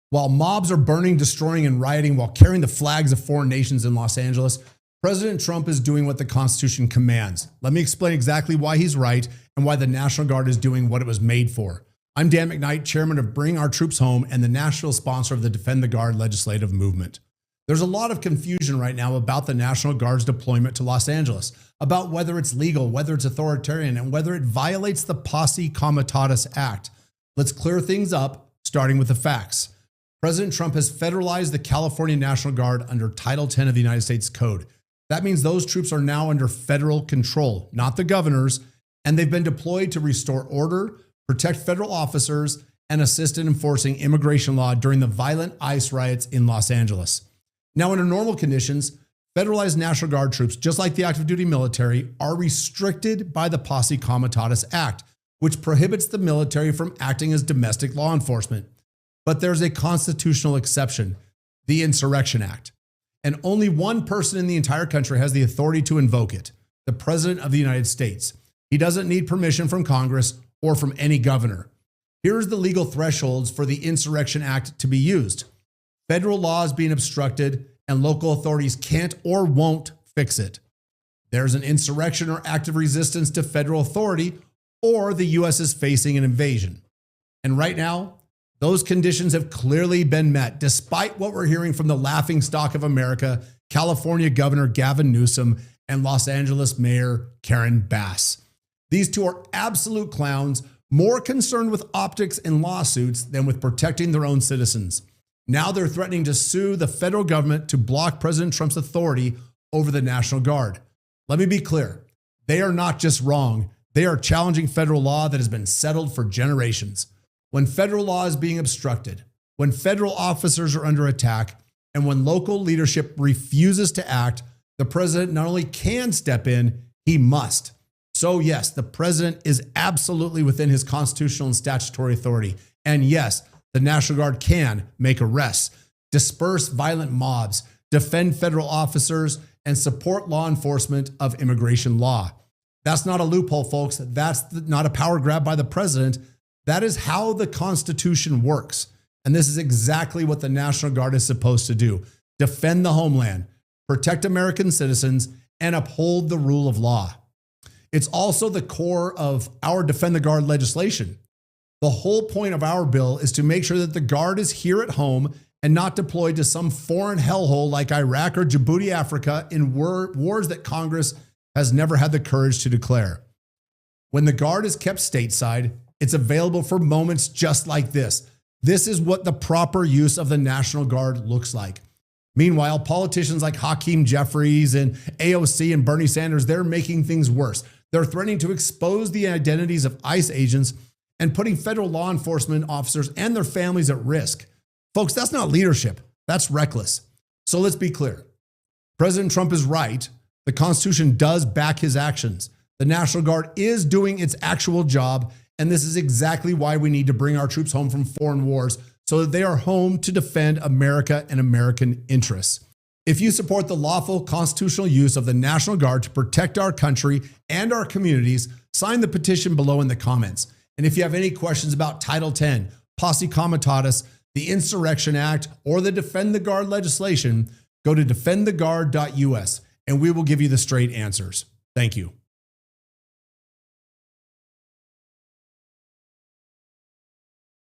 While mobs are burning, destroying, and rioting while carrying the flags of foreign nations in Los Angeles, President Trump is doing what the Constitution commands. Let me explain exactly why he's right and why the National Guard is doing what it was made for. I'm Dan McKnight, chairman of Bring Our Troops Home and the national sponsor of the Defend the Guard legislative movement. There's a lot of confusion right now about the National Guard's deployment to Los Angeles, about whether it's legal, whether it's authoritarian, and whether it violates the Posse Comitatus Act. Let's clear things up, starting with the facts. President Trump has federalized the California National Guard under Title 10 of the United States Code. That means those troops are now under federal control, not the governor's, and they've been deployed to restore order, protect federal officers, and assist in enforcing immigration law during the violent ICE riots in Los Angeles. Now, under normal conditions, federalized National Guard troops, just like the active duty military, are restricted by the Posse Comitatus Act, which prohibits the military from acting as domestic law enforcement. But there's a constitutional exception, the Insurrection Act. And only one person in the entire country has the authority to invoke it, the President of the United States. He doesn't need permission from Congress or from any governor. Here's the legal thresholds for the Insurrection Act to be used. Federal law is being obstructed and local authorities can't or won't fix it. There's an insurrection or active resistance to federal authority, or the U.S. is facing an invasion. And right now, those conditions have clearly been met, despite what we're hearing from the laughingstock of America, California Governor Gavin Newsom and Los Angeles Mayor Karen Bass. These two are absolute clowns, more concerned with optics and lawsuits than with protecting their own citizens. Now they're threatening to sue the federal government to block President Trump's authority over the National Guard. Let me be clear. They are not just wrong. They are challenging federal law that has been settled for generations. When federal law is being obstructed, when federal officers are under attack, and when local leadership refuses to act, the president not only can step in, he must. So yes, the president is absolutely within his constitutional and statutory authority. And yes, the National Guard can make arrests, disperse violent mobs, defend federal officers, and support law enforcement of immigration law. That's not a loophole, folks. That's not a power grab by the president. That is how the Constitution works. And this is exactly what the National Guard is supposed to do. Defend the homeland, protect American citizens, and uphold the rule of law. It's also the core of our Defend the Guard legislation. The whole point of our bill is to make sure that the Guard is here at home and not deployed to some foreign hellhole like Iraq or Djibouti, Africa, in wars that Congress has never had the courage to declare. When the Guard is kept stateside, it's available for moments just like this. This is what the proper use of the National Guard looks like. Meanwhile, politicians like Hakeem Jeffries and AOC and Bernie Sanders, they're making things worse. They're threatening to expose the identities of ICE agents and putting federal law enforcement officers and their families at risk. Folks, that's not leadership. That's reckless. So let's be clear. President Trump is right. The Constitution does back his actions. The National Guard is doing its actual job, and this is exactly why we need to bring our troops home from foreign wars so that they are home to defend America and American interests. If you support the lawful constitutional use of the National Guard to protect our country and our communities, sign the petition below in the comments. And if you have any questions about Title 10, Posse Comitatus, the Insurrection Act, or the Defend the Guard legislation, go to defendtheguard.us and we will give you the straight answers. Thank you.